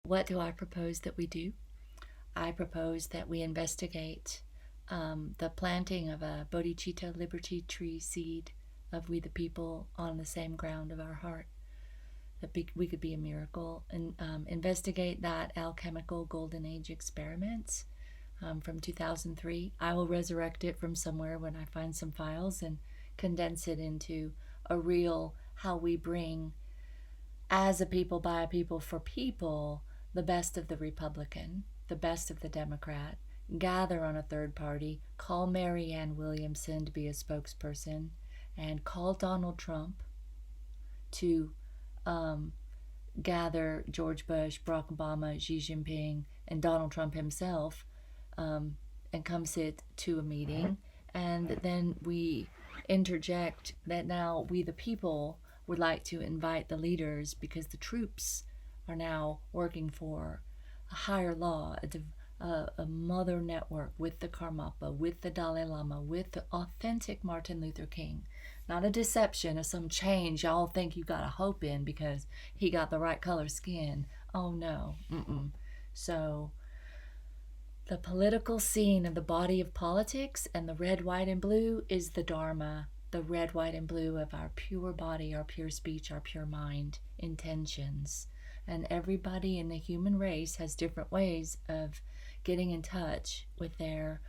What do I propose that we do? I propose that we investigate the planting of a bodhicitta liberty tree seed of we the people on the same ground of our heart. We could be a miracle, and investigate that alchemical golden age experiment from 2003. I will resurrect it from somewhere when I find some files and condense it into a real how we bring, as a people, by a people, for people, the best of the Republican, the best of the Democrat, gather on a third party, call Marianne Williamson to be a spokesperson, and call Donald Trump to gather George Bush, Barack Obama, Xi Jinping, and Donald Trump himself, and come sit to a meeting. And then we interject that now we, the people, would like to invite the leaders because the troops are now working for a higher law, a mother network with the Karmapa, with the Dalai Lama, with the authentic Martin Luther King. Not a deception of some change y'all think you got a hope in because he got the right color skin. Oh no. So the political scene of the body of politics and the red, white, and blue is the Dharma. The red, white, and blue of our pure body, our pure speech, our pure mind, intentions. And everybody in the human race has different ways of getting in touch with their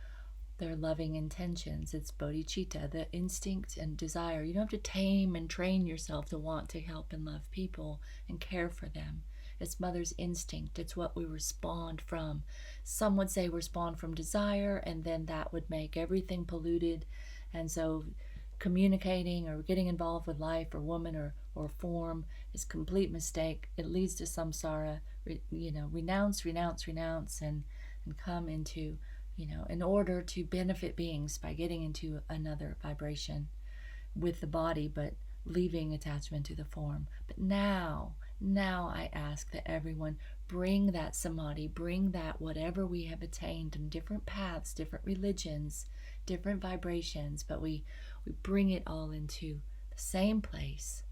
loving intentions. It's bodhicitta, the instinct and desire. You don't have to tame and train yourself to want to help and love people and care for them. It's mother's instinct. It's what we respond from. Some would say respond from desire, and then that would make everything polluted. And so communicating or getting involved with life or woman or form is a complete mistake. It leads to samsara. Renounce, and come into, in order to benefit beings by getting into another vibration with the body, but leaving attachment to the form. But now I ask that everyone bring that samadhi, bring that whatever we have attained in different paths, different religions, different vibrations, but we bring it all into the same place.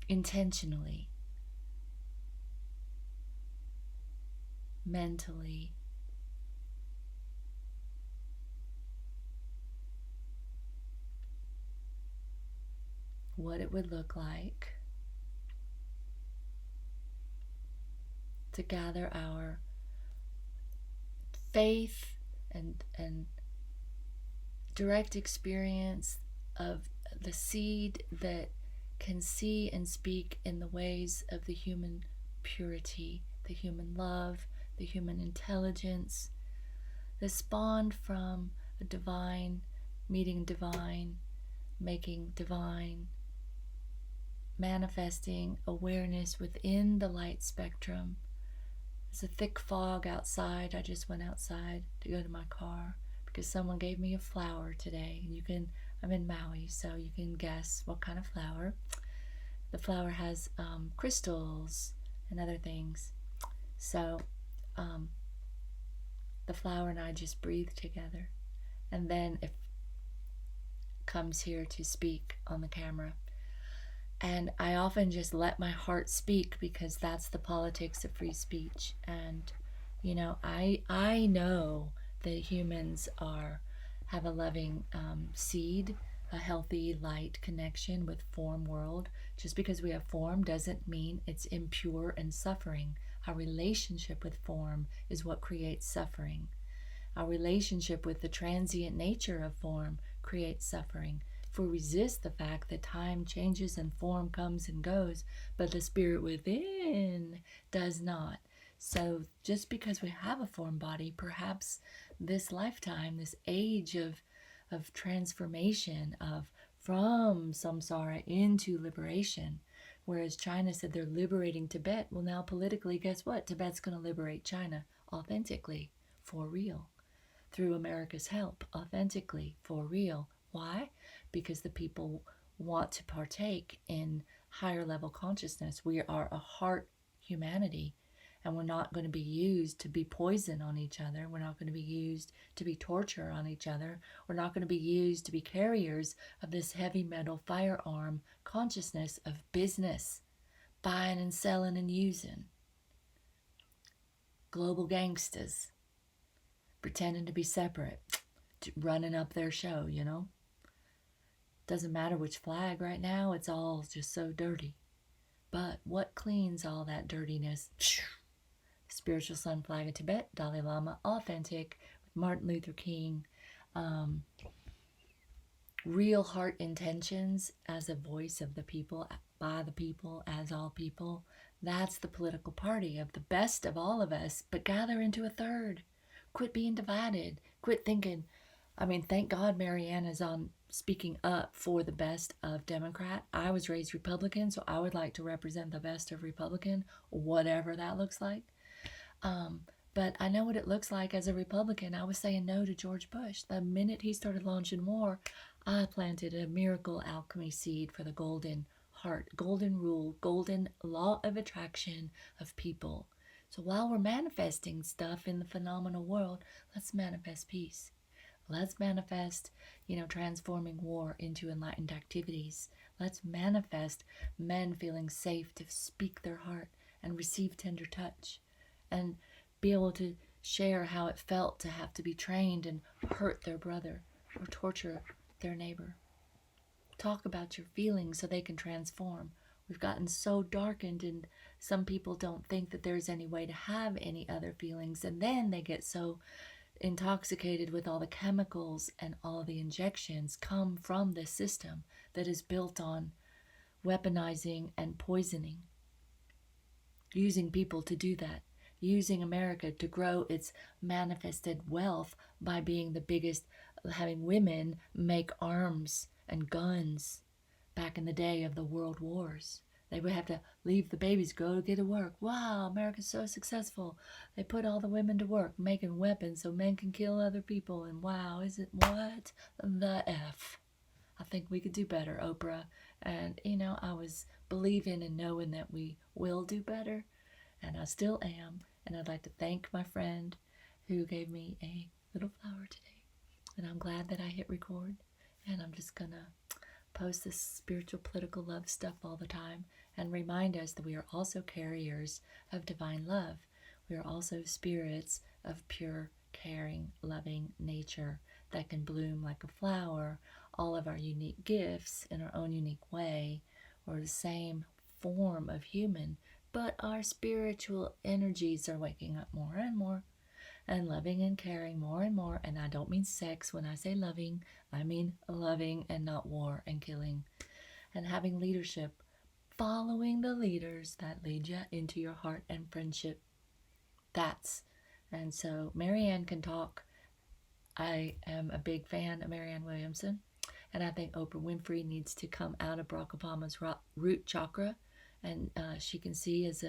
Intentionally, mentally, what it would look like to gather our faith and direct experience of the seed that can see and speak in the ways of the human purity, the human love, the human intelligence, that spawned from a divine, meeting divine, making divine, manifesting awareness within the light spectrum. There's a thick fog outside. I just went outside to go to my car because someone gave me a flower today. And I'm in Maui, so you can guess what kind of flower. The flower has crystals and other things. So the flower and I just breathe together. And then it comes here to speak on the camera. And I often just let my heart speak because that's the politics of free speech. And, I know that humans have a loving seed, a healthy light connection with form world. Just because we have form doesn't mean it's impure and suffering. Our relationship with form is what creates suffering. Our relationship with the transient nature of form creates suffering. If we resist the fact that time changes and form comes and goes, but the spirit within does not. So just because we have a form body, perhaps this lifetime, this age of transformation, from samsara into liberation, whereas China said they're liberating Tibet, well, now politically, guess what? Tibet's going to liberate China authentically, for real, through America's help, authentically, for real. Why? Because the people want to partake in higher level consciousness. We are a heart humanity, And we're not going to be used to be poison on each other. We're not going to be used to be torture on each other. We're not going to be used to be carriers of this heavy metal firearm consciousness of business, buying and selling and using. Global gangsters pretending to be separate, running up their show, you know? Doesn't matter which flag right now, it's all just so dirty. But what cleans all that dirtiness? Spiritual Sun flag of Tibet, Dalai Lama, authentic, with Martin Luther King, real heart intentions as a voice of the people, by the people, as all people. That's the political party of the best of all of us, but gather into a third. Quit being divided. Quit thinking. I mean, thank God Marianne is on speaking up for the best of Democrat. I was raised Republican, so I would like to represent the best of Republican, whatever that looks like. But I know what it looks like as a Republican. I was saying no to George Bush. The minute he started launching war, I planted a miracle alchemy seed for the golden heart, golden rule, golden law of attraction of people. So while we're manifesting stuff in the phenomenal world, let's manifest peace. Let's manifest, transforming war into enlightened activities. Let's manifest men feeling safe to speak their heart and receive tender touch and be able to share how it felt to have to be trained and hurt their brother or torture their neighbor. Talk about your feelings so they can transform. We've gotten so darkened, and some people don't think that there's any way to have any other feelings, and then they get so intoxicated with all the chemicals and all the injections come from this system that is built on weaponizing and poisoning, using people to do that, using America to grow its manifested wealth by being the biggest, having women make arms and guns. Back in the day of the world wars, they would have to leave the babies, go to get to work. Wow, America's so successful. They put all the women to work making weapons so men can kill other people. And wow, is it what the F? I think we could do better, Oprah. And, I was believing and knowing that we will do better. And I still am. And I'd like to thank my friend who gave me a little flower today. And I'm glad that I hit record. And I'm just going to post this spiritual, political love stuff all the time and remind us that we are also carriers of divine love. We are also spirits of pure, caring, loving nature that can bloom like a flower. All of our unique gifts in our own unique way or the same form of human, but our spiritual energies are waking up more and more and loving and caring more and more. And I don't mean sex when I say loving. I mean loving and not war and killing. And having leadership, following the leaders that lead you into your heart and friendship. And so Marianne can talk. I am a big fan of Marianne Williamson. And I think Oprah Winfrey needs to come out of Barack Obama's root chakra. And she can see as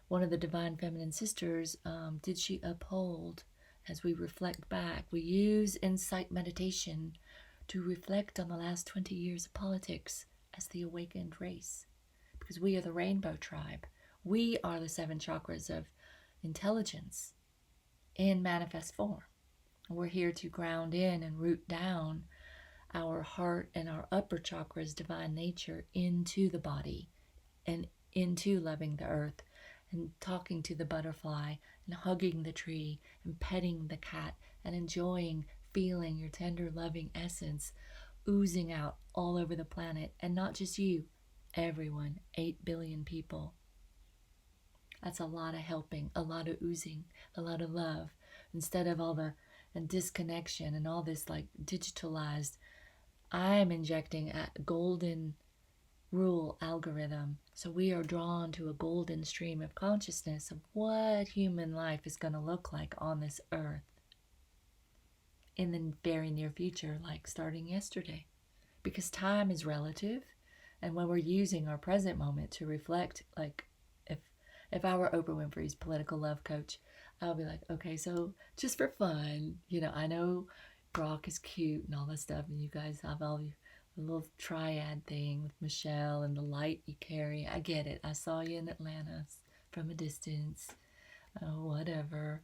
one of the divine feminine sisters, did she uphold as we reflect back? We use insight meditation to reflect on the last 20 years of politics as the awakened race, because we are the rainbow tribe. We are the 7 chakras of intelligence in manifest form. We're here to ground in and root down our heart and our upper chakras, divine nature, into the body and into loving the earth and talking to the butterfly and hugging the tree and petting the cat and enjoying feeling your tender loving essence oozing out all over the planet. And not just you, everyone, 8 billion people. That's a lot of helping, a lot of oozing, a lot of love, instead of all the disconnection and all this like digitalized. I'm injecting a golden rule algorithm. So we are drawn to a golden stream of consciousness of what human life is going to look like on this earth in the very near future, like starting yesterday. Because time is relative, and when we're using our present moment to reflect, like if I were Oprah Winfrey's political love coach, I'll be like, okay, so just for fun, I know Brock is cute and all that stuff, and you guys have all the little triad thing with Michelle and the light you carry. I get it. I saw you in Atlanta from a distance. Oh, whatever.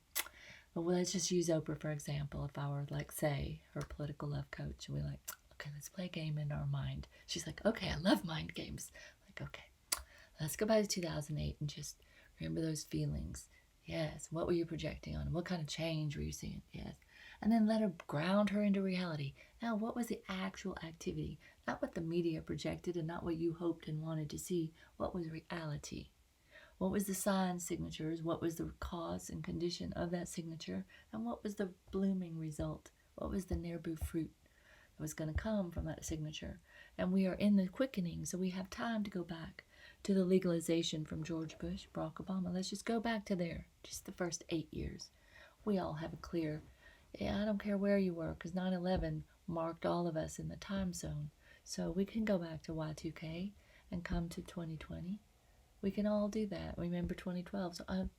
Well, let's just use Oprah for example. If I were like, say, her political love coach, and we like, okay, let's play a game in our mind. She's like, okay, I love mind games. Like, okay, let's go back to 2008 and just remember those feelings. Yes. What were you projecting on? What kind of change were you seeing? Yes. And then let her ground her into reality. Now, what was the actual activity? Not what the media projected and not what you hoped and wanted to see. What was reality? What was the sign signatures? What was the cause and condition of that signature? And what was the blooming result? What was the nearbu fruit that was going to come from that signature? And we are in the quickening, so we have time to go back to the legalization from George Bush, Barack Obama. Let's just go back to there, just the first 8 years. We all have a clear, I don't care where you were, because 9/11 marked all of us in the time zone. So we can go back to Y2K and come to 2020. We can all do that. Remember 2012. So I'm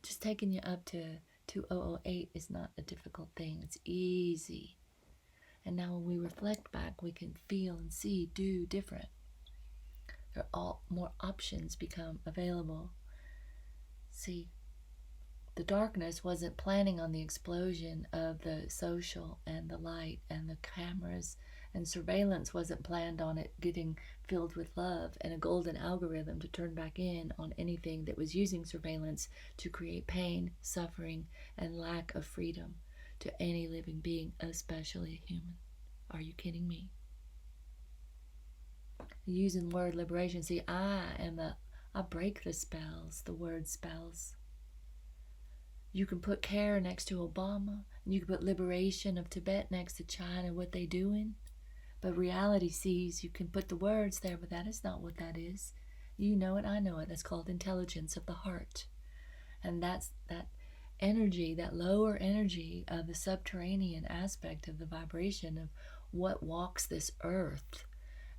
just taking you up to 2008 is not a difficult thing. It's easy. And now when we reflect back, we can feel and see, do different. There are all more options become available. See, the darkness wasn't planning on the explosion of the social and the light and the cameras, and surveillance wasn't planned on it getting filled with love and a golden algorithm to turn back in on anything that was using surveillance to create pain, suffering, and lack of freedom to any living being, especially a human. Are you kidding me? Using word liberation. See, I break the spells, the word spells. You can put care next to Obama, and you can put liberation of Tibet next to China, what they doing. But reality sees you can put the words there, but that is not what that is. You know it, I know it. That's called intelligence of the heart. And that's that energy, that lower energy of the subterranean aspect of the vibration of what walks this earth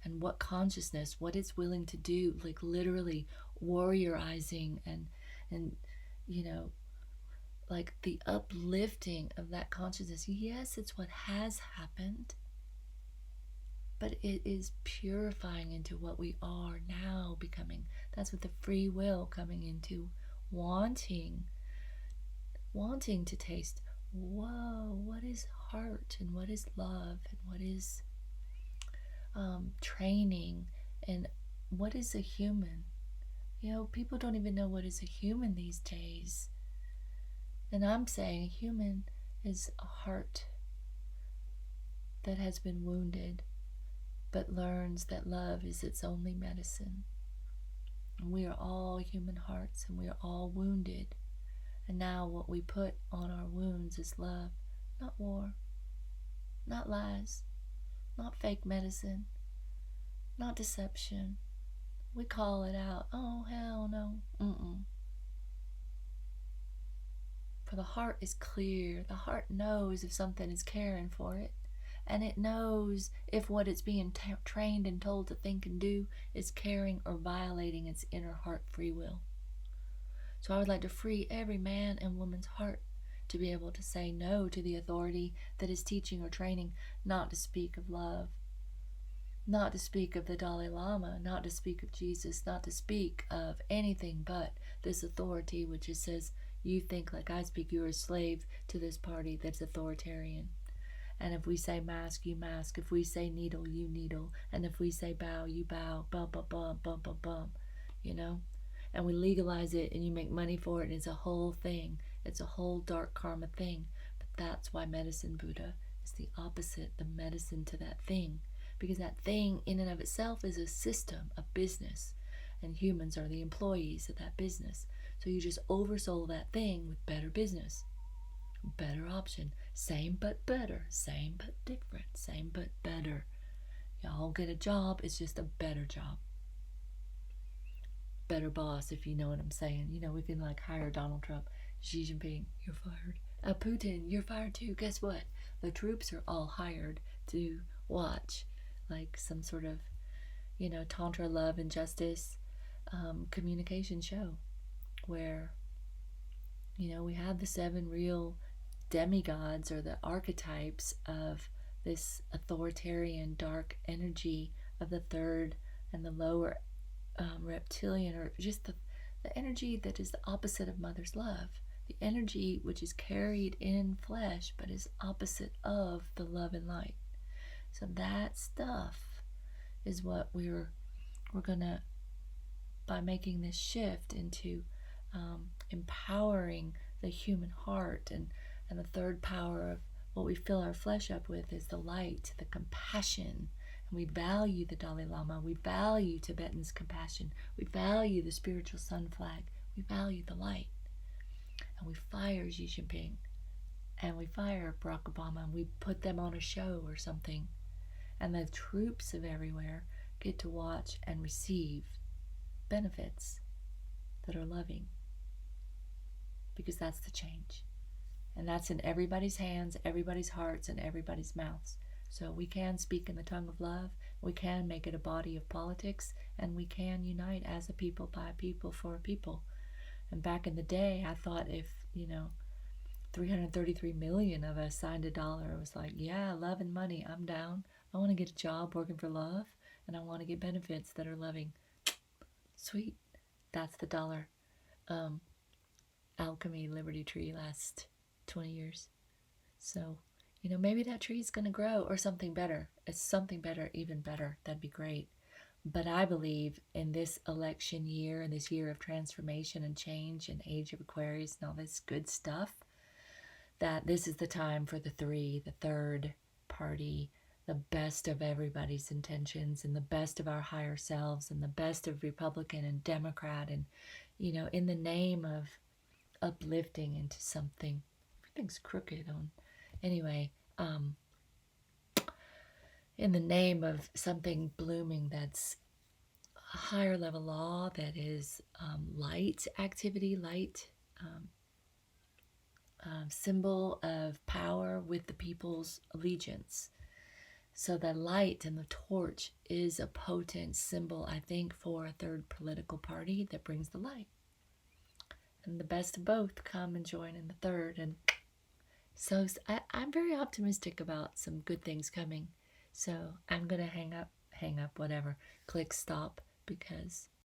and what consciousness, what it's willing to do, like literally warriorizing and you know, like the uplifting of that consciousness. Yes, it's what has happened, but it is purifying into what we are now becoming. That's what the free will coming into, wanting to taste. Whoa, what is heart and what is love and what is training and what is a human? You know, people don't even know what is a human these days. And I'm saying a human is a heart that has been wounded, but learns that love is its only medicine. And we are all human hearts, and we are all wounded. And now what we put on our wounds is love, not war, not lies, not fake medicine, not deception. We call it out. Oh, hell no. For the heart is clear. The heart knows if something is caring for it. And it knows if what it's being trained and told to think and do is caring or violating its inner heart free will. So I would like to free every man and woman's heart to be able to say no to the authority that is teaching or training not to speak of love, not to speak of the Dalai Lama, not to speak of Jesus, not to speak of anything but this authority which it says, you think like I speak, you're a slave to this party that's authoritarian. And if we say mask, you mask. If we say needle, you needle. And if we say bow, you bow. Bum, bum, bum, bum, bum, bum. You know? And we legalize it and you make money for it and it's a whole thing. It's a whole dark karma thing. But that's why medicine Buddha is the opposite, the medicine to that thing. Because that thing in and of itself is a system, a business. And humans are the employees of that business. So you just oversold that thing with better business. Better option. Same but better. Same but different. Same but better. Y'all get a job. It's just a better job. Better boss, if you know what I'm saying. You know, we can like hire Donald Trump. Xi Jinping, you're fired. Putin, you're fired too. Guess what? The troops are all hired to watch like some sort of, you know, Tantra love and justice communication show where, you know, we have the 7 real demigods or the archetypes of this authoritarian dark energy of the third and the lower reptilian, or just the energy that is the opposite of mother's love. the energy which is carried in flesh but is opposite of the love and light. So that stuff is what we're gonna, by making this shift into empowering the human heart, and the third power of what we fill our flesh up with is the light, the compassion. And we value the Dalai Lama, we value Tibetan's compassion, we value the spiritual sun flag, we value the light. And we fire Xi Jinping, and we fire Barack Obama, and we put them on a show or something. And the troops of everywhere get to watch and receive benefits that are loving. Because that's the change. And that's in everybody's hands, everybody's hearts, and everybody's mouths. So we can speak in the tongue of love, we can make it a body of politics, and we can unite as a people, by a people, for a people. And back in the day, I thought if, 333 million of us signed a dollar, it was like, yeah, love and money, I'm down. I want to get a job working for love, and I want to get benefits that are loving. Sweet. That's the dollar alchemy liberty tree last 20 years. So, maybe that tree is going to grow, or something better. It's something better, even better. That'd be great. But I believe in this election year, and this year of transformation and change and age of Aquarius and all this good stuff, that this is the time for the third party, the best of everybody's intentions, and the best of our higher selves, and the best of Republican and Democrat, and, in the name of uplifting into something. Everything's crooked on. Anyway, in the name of something blooming that's a higher level law, that is light activity, light symbol of power with the people's allegiance. So the light and the torch is a potent symbol, I think, for a third political party that brings the light. And the best of both come and join in the third. And so I'm very optimistic about some good things coming. So I'm going to hang up, whatever, click stop, because